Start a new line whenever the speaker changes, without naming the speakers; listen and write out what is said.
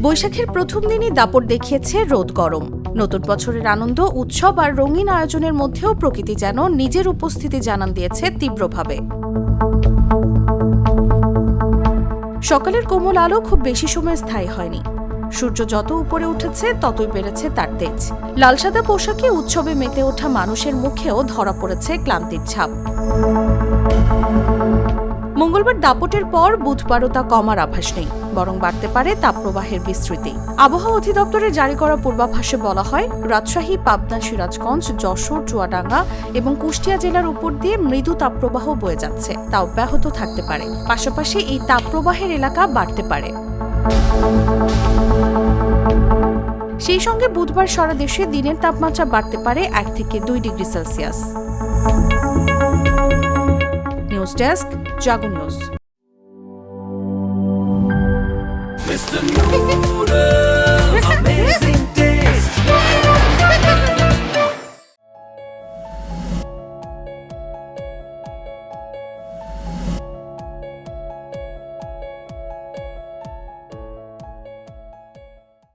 বৈশাখের প্রথম দিনই দাপট দেখিয়েছে রোদ গরম। নতুন বছরের আনন্দ, উৎসব আর রঙিন আয়োজনের মধ্যেও প্রকৃতি যেন নিজের উপস্থিতি জানান দিয়েছে তীব্রভাবে। সকালের কোমল আলো খুব বেশি সময় স্থায়ী হয়নি। সূর্য যত উপরে উঠেছে ততই বেড়েছে তার তেজ। লাল সাদা পোশাকে উৎসবে মেতে ওঠা মানুষের মুখেও ধরা পড়েছে ক্লান্তির ছাপ। মঙ্গলবার দাপটের পর বুধবারও তা কমার আভাস নেই, বরং বাড়তে পারে তাপপ্রবাহের বিস্তৃতি। আবহাওয়া অধিদপ্তরের জারি করা পূর্বাভাসে বলা হয়, রাজশাহী, পাবনা, সিরাজগঞ্জ, যশোর, চুয়াডাঙ্গা এবং কুষ্টিয়া জেলার উপর দিয়ে মৃদু তাপপ্রবাহ বয়ে যাচ্ছে, তা অব্যাহত থাকতে পারে। পাশাপাশি এই তাপপ্রবাহের এলাকা বাড়তে পারে। সেই সঙ্গে বুধবার সারা দেশে দিনের তাপমাত্রা বাড়তে পারে 1 থেকে 2 ডিগ্রি সেলসিয়াস। নিউজ ডেস্ক, জাগো নিউজ।